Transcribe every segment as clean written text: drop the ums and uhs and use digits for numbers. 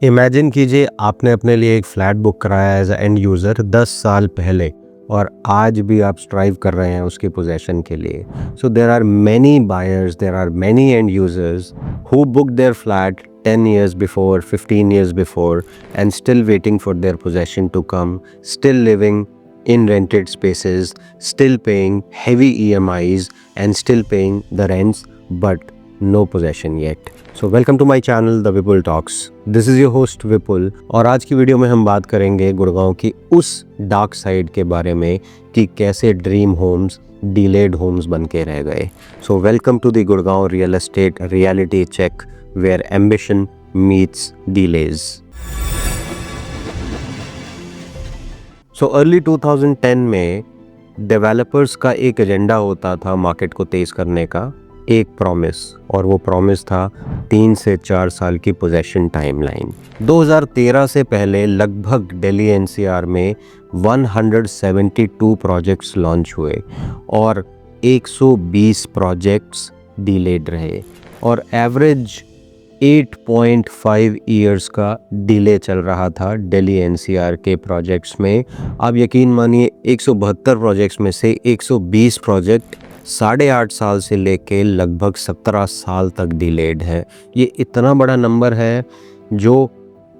Imagine कीजिए आपने अपने लिए एक फ्लैट बुक कराया एज एंड यूज़र 10 साल पहले और आज भी आप स्ट्राइव कर रहे हैं उसकी पोजेशन के लिए। So there are many buyers, there are many end users who book their flat 10 years before, 15 years before, and still waiting for their possession to come, still living in rented spaces, still paying heavy EMIs and still paying the rents, but no possession yet. So welcome to my channel The Vipul Talks. This is your host Vipul और आज की video में हम बात करेंगे गुड़गांव की उस dark side के बारे में कि कैसे ड्रीम होम्स डिलेड होम्स बन के रह गए। So welcome to the Gurgaon real estate reality check where ambition meets delays. So early 2010 में डेवलपर्स का एक एजेंडा होता था मार्केट को तेज़ करने का, एक प्रॉमिस, और वो प्रॉमिस था 3 से 4 साल की पोजेशन टाइमलाइन। 2013 से पहले लगभग दिल्ली एनसीआर में 172 प्रोजेक्ट्स लॉन्च हुए और 120 प्रोजेक्ट्स डिलेड रहे और एवरेज 8.5 ईयर्स का डिले चल रहा था दिल्ली एनसीआर के प्रोजेक्ट्स में। आप यकीन मानिए 172 प्रोजेक्ट्स में से 120 प्रोजेक्ट 8.5 साल से लेके लगभग 17 साल तक डिलेड है। ये इतना बड़ा नंबर है जो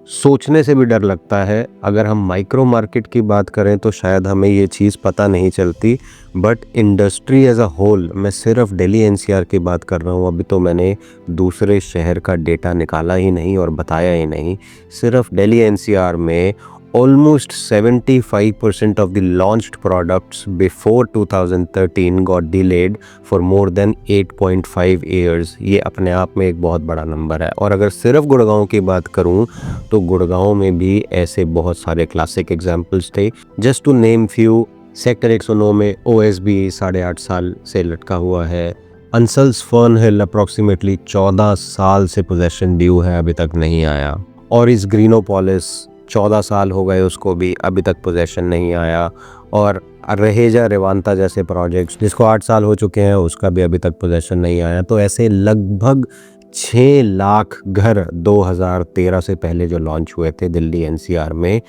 सोचने से भी डर लगता है। अगर हम माइक्रो मार्केट की बात करें तो शायद हमें ये चीज़ पता नहीं चलती, but industry as a whole, मैं सिर्फ दिल्ली एनसीआर की बात कर रहा हूँ, अभी तो मैंने दूसरे शहर का डेटा निकाला ही नहीं और बताया ही नहीं। सिर्फ दिल्ली एनसीआर में almost 75% of the launched products before 2013 got delayed for more than 8.5 years। ये अपने आप में एक बहुत बड़ा नंबर है। और अगर सिर्फ गुड़गांव की बात करूं तो गुड़गांव में भी ऐसे बहुत सारे क्लासिक एग्जाम्पल्स थे। Just to name few, sector 109 में OSB 8.5 साल से लटका हुआ है। अंसल्स फर्न हिल अप्रॉक्सीमेटली 14 साल से पोजेशन ड्यू है, अभी तक नहीं आया। और इस ग्रीनोपोलिस 14 साल हो गए उसको भी, अभी तक पोजेशन नहीं आया। और रहेजा रेवांता जैसे प्रोजेक्ट्स जिसको 8 साल हो चुके हैं उसका भी अभी तक पोजेशन नहीं आया। तो ऐसे लगभग 6 लाख घर 2013 से पहले जो लॉन्च हुए थे दिल्ली एनसीआर में,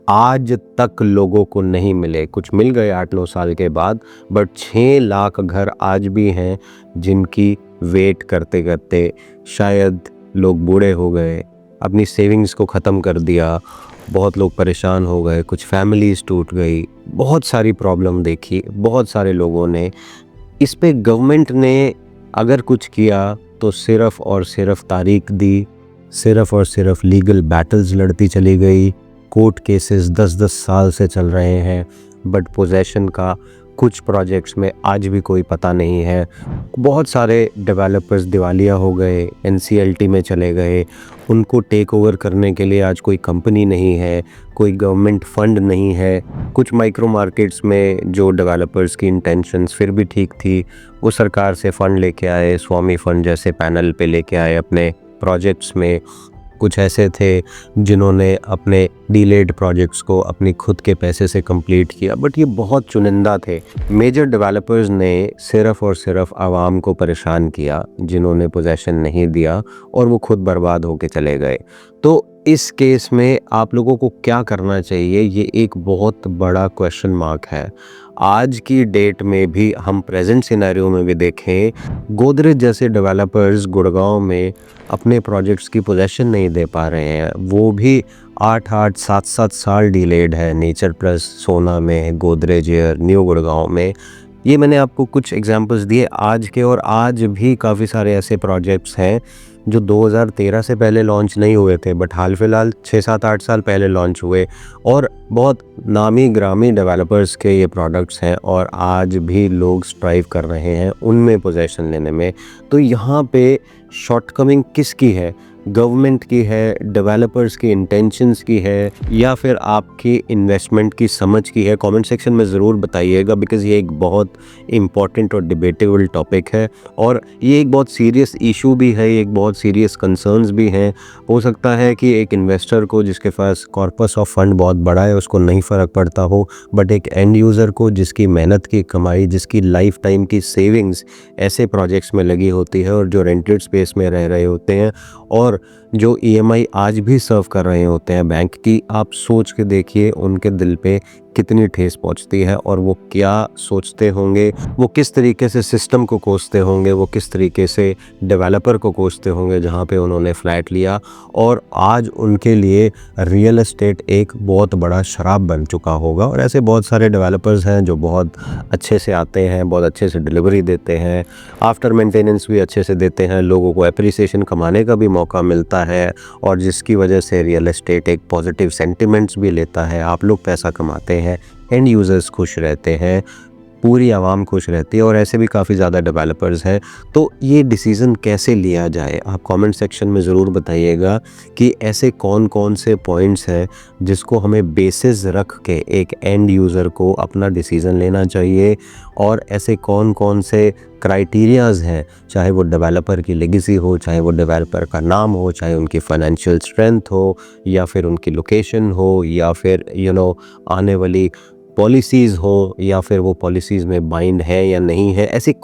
आज तक लोगों को नहीं मिले। कुछ मिल गए 8-9 साल के बाद, बट 6 लाख घर आज भी हैं जिनकी वेट करते करते शायद लोग बूढ़े हो गए, अपनी सेविंग्स को ख़त्म कर दिया, बहुत लोग परेशान हो गए, कुछ फैमिलीज़ टूट गई, बहुत सारी प्रॉब्लम देखी बहुत सारे लोगों ने। इस पे गवर्नमेंट ने अगर कुछ किया तो सिर्फ़ और सिर्फ तारीख दी, सिर्फ़ और सिर्फ लीगल बैटल्स लड़ती चली गई, कोर्ट केसेस 10-10 साल से चल रहे हैं, बट पोजेशन का कुछ प्रोजेक्ट्स में आज भी कोई पता नहीं है। बहुत सारे डेवलपर्स दिवालिया हो गए, NCLT में चले गए, उनको टेक ओवर करने के लिए आज कोई कंपनी नहीं है, कोई गवर्नमेंट फंड नहीं है। कुछ माइक्रो मार्केट्स में जो डेवलपर्स की इंटेंशंस फिर भी ठीक थी, वो सरकार से फ़ंड लेके आए, स्वामी फंड जैसे पैनल पे लेके आए अपने प्रोजेक्ट्स में। कुछ ऐसे थे जिन्होंने अपने डिलेड प्रोजेक्ट्स को अपनी खुद के पैसे से कंप्लीट किया, बट ये बहुत चुनिंदा थे। मेजर डेवलपर्स ने सिर्फ़ और सिर्फ आवाम को परेशान किया, जिन्होंने पोजेशन नहीं दिया और वो खुद बर्बाद होके चले गए। तो इस केस में आप लोगों को क्या करना चाहिए, ये एक बहुत बड़ा क्वेश्चन मार्क है। आज की डेट में भी हम प्रेजेंट सिनेरियो में भी देखें, गोदरेज जैसे डेवलपर्स गुड़गांव में अपने प्रोजेक्ट्स की पोजेशन नहीं दे पा रहे हैं, वो भी 8-8, 7-7 साल डिलेड है। नेचर प्लस सोना में, गोदरेज एयर, न्यू गुड़गांव में। ये मैंने आपको कुछ एग्जांपल्स दिए आज के, और आज भी काफ़ी सारे ऐसे प्रोजेक्ट्स हैं जो 2013 से पहले लॉन्च नहीं हुए थे, बट हाल फिलहाल 6-7-8 साल पहले लॉन्च हुए, और बहुत नामी ग्रामी डेवलपर्स के ये प्रोडक्ट्स हैं और आज भी लोग स्ट्राइव कर रहे हैं उनमें पोजेशन लेने में। तो यहाँ पे शॉर्टकमिंग किसकी है? गवर्नमेंट की है, डेवलपर्स की इंटेंशंस की है, या फिर आपकी इन्वेस्टमेंट की समझ की है? कमेंट सेक्शन में ज़रूर बताइएगा, बिकॉज़ ये एक बहुत इम्पॉर्टेंट और डिबेटेबल टॉपिक है और ये एक बहुत सीरियस इशू भी है, एक बहुत सीरियस कंसर्न्स भी हैं। हो सकता है कि एक इन्वेस्टर को जिसके पास कॉर्पस ऑफ फंड बहुत बड़ा है उसको नहीं फ़र्क पड़ता हो, बट एक एंड यूज़र को जिसकी मेहनत की कमाई, जिसकी लाइफ टाइम की सेविंग्स ऐसे प्रोजेक्ट्स में लगी होती है और जो रेंटेड स्पेस में रह रहे होते हैं, और और जो ईएमआई आज भी सर्व कर रहे होते हैं बैंक की, आप सोच के देखिए उनके दिल पे कितनी ठेस पहुंचती है और वो क्या सोचते होंगे, वो किस तरीके से सिस्टम को कोसते होंगे, वो किस तरीके से डेवलपर को कोसते होंगे जहां पे उन्होंने फ्लैट लिया। और आज उनके लिए रियल एस्टेट एक बहुत बड़ा शराब बन चुका होगा। और ऐसे बहुत सारे डेवलपर्स हैं जो बहुत अच्छे से आते हैं, बहुत अच्छे से डिलीवरी देते हैं, आफ्टर मेंटेनेंस भी अच्छे से देते हैं, लोगों को एप्रिसिएशन कमाने का भी मौका मिलता है और जिसकी वजह से रियल एस्टेट एक पॉजिटिव सेंटिमेंट्स भी लेता है। आप लोग पैसा कमाते हैं, एंड यूज़र्स खुश रहते हैं, पूरी आवाम खुश रहती है और ऐसे भी काफ़ी ज़्यादा डेवलपर्स हैं। तो ये डिसीज़न कैसे लिया जाए, आप कमेंट सेक्शन में ज़रूर बताइएगा कि ऐसे कौन कौन से पॉइंट्स हैं जिसको हमें बेसिस रख के एक एंड यूज़र को अपना डिसीज़न लेना चाहिए, और ऐसे कौन कौन से क्राइटेरियाज़ हैं, चाहे वो डेवलपर की लेगेसी हो, चाहे वो डेवलपर का नाम हो, चाहे उनकी फाइनेंशियल स्ट्रेंथ हो, या फिर उनकी लोकेशन हो, या फिर आने वाली पॉलिसीज़ हो, या फिर वो पॉलिसीज़ में बाइंड है या नहीं है। ऐसे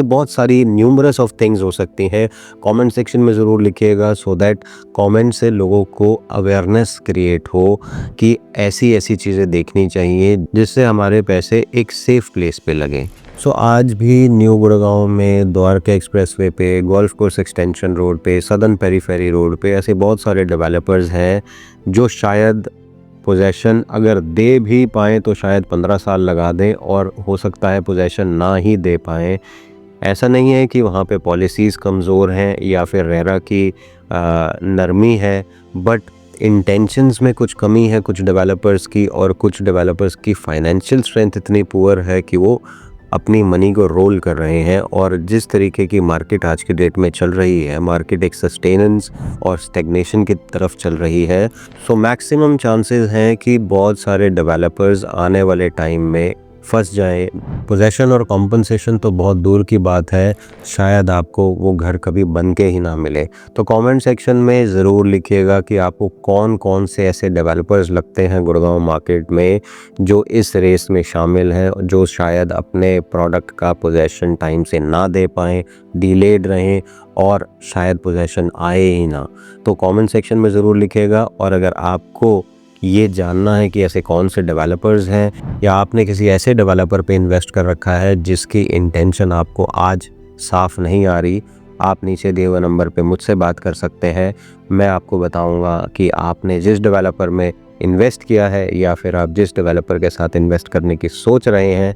बहुत सारी न्यूमरस ऑफ थिंग्स हो सकती हैं। कमेंट सेक्शन में ज़रूर लिखिएगा सो दैट कमेंट से लोगों को अवेयरनेस क्रिएट हो कि ऐसी ऐसी चीज़ें देखनी चाहिए जिससे हमारे पैसे एक सेफ़ प्लेस पे लगें। आज भी न्यू गुड़गांव में द्वारका एक्सप्रेसवे पे, गोल्फ कोर्स एक्सटेंशन रोड पे, सदर्न पेरीफेरी रोड पे ऐसे बहुत सारे डेवलपर्स हैं जो शायद पोजेसन अगर दे भी पाएँ तो शायद 15 साल लगा दें, और हो सकता है पोजेसन ना ही दे पाएँ। ऐसा नहीं है कि वहाँ पे पॉलिसीज़ कमज़ोर हैं या फिर रेरा की नरमी है, बट इंटेंशंस में कुछ कमी है कुछ डेवलपर्स की, और कुछ डेवलपर्स की फाइनेंशियल स्ट्रेंथ इतनी पुअर है कि वो अपनी मनी को रोल कर रहे हैं। और जिस तरीके की मार्केट आज की डेट में चल रही है, मार्केट एक सस्टेनेंस और स्टेग्नेशन की तरफ चल रही है। मैक्सिमम चांसेस हैं कि बहुत सारे डेवलपर्स आने वाले टाइम में फंस जाएं। पोजेसन और कॉम्पनसेशन तो बहुत दूर की बात है, शायद आपको वो घर कभी बन के ही ना मिले। तो कमेंट सेक्शन में ज़रूर लिखिएगा कि आपको कौन कौन से ऐसे डेवलपर्स लगते हैं गुड़गांव मार्केट में जो इस रेस में शामिल हैं, जो शायद अपने प्रोडक्ट का पोजेसन टाइम से ना दे पाएँ, डिलेड रहें, और शायद पोजेसन आए ही ना। तो कमेंट सेक्शन में ज़रूर लिखिएगा। और अगर आपको ये जानना है कि ऐसे कौन से डेवलपर्स हैं, या आपने किसी ऐसे डेवलपर पे इन्वेस्ट कर रखा है जिसकी इंटेंशन आपको आज साफ नहीं आ रही, आप नीचे दिए हुए नंबर पे मुझसे बात कर सकते हैं। मैं आपको बताऊंगा कि आपने जिस डेवलपर में इन्वेस्ट किया है या फिर आप जिस डेवलपर के साथ इन्वेस्ट करने की सोच रहे हैं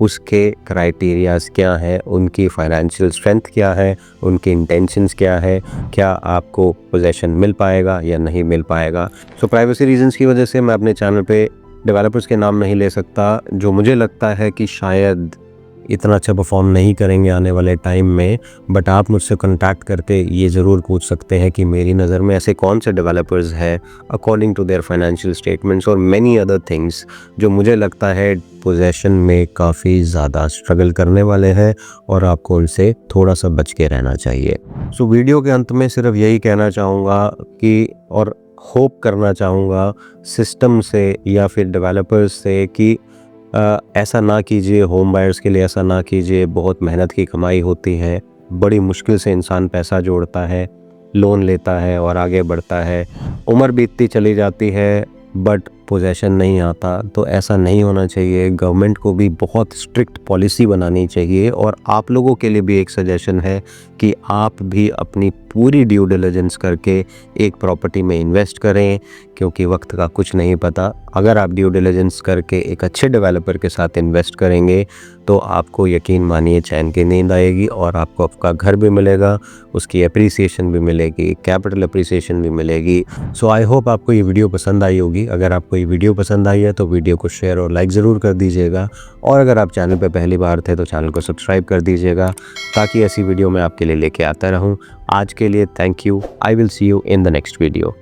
उसके क्राइटेरियाज़ क्या हैं, उनकी फाइनेंशियल स्ट्रेंथ क्या है, उनकी इंटेंशंस क्या है, क्या आपको पोजेसन मिल पाएगा या नहीं मिल पाएगा। प्राइवेसी रीजंस की वजह से मैं अपने चैनल पे डेवलपर्स के नाम नहीं ले सकता जो मुझे लगता है कि शायद इतना अच्छा परफॉर्म नहीं करेंगे आने वाले टाइम में। बट आप मुझसे कॉन्टैक्ट करके ये ज़रूर पूछ सकते हैं कि मेरी नज़र में ऐसे कौन से डेवलपर्स हैं according to their financial statements और मैनी अदर थिंग्स जो मुझे लगता है पोजेसन में काफ़ी ज़्यादा स्ट्रगल करने वाले हैं, और आपको उनसे थोड़ा सा बच के रहना चाहिए। वीडियो के अंत में सिर्फ यही कहना चाहूँगा कि, और होप करना चाहूँगा सिस्टम से या फिर डेवलपर्स से कि ऐसा ना कीजिए, होम बायर्स के लिए ऐसा ना कीजिए। बहुत मेहनत की कमाई होती है, बड़ी मुश्किल से इंसान पैसा जोड़ता है, लोन लेता है और आगे बढ़ता है। उम्र बीतती चली जाती है बट पोजेसन नहीं आता, तो ऐसा नहीं होना चाहिए। गवर्नमेंट को भी बहुत स्ट्रिक्ट पॉलिसी बनानी चाहिए। और आप लोगों के लिए भी एक सजेशन है कि आप भी अपनी पूरी ड्यू डिलिजेंस करके एक प्रॉपर्टी में इन्वेस्ट करें, क्योंकि वक्त का कुछ नहीं पता। अगर आप ड्यू डिलिजेंस करके एक अच्छे डेवलपर के साथ इन्वेस्ट करेंगे तो आपको यकीन मानिए चैन की नींद आएगी, और आपको आपका घर भी मिलेगा, उसकी एप्रिसिएशन भी मिलेगी, कैपिटल एप्रिसिएशन भी मिलेगी। आई होप आपको ये वीडियो पसंद आई होगी। अगर आपको ये वीडियो पसंद आई है तो वीडियो को शेयर और लाइक ज़रूर कर दीजिएगा, और अगर आप चैनल पर पहली बार थे तो चैनल को सब्सक्राइब कर दीजिएगा ताकि ऐसी वीडियो मैं आपके लिए लेके आता रहूं। आज के लिए thank you. I will see you in the next video.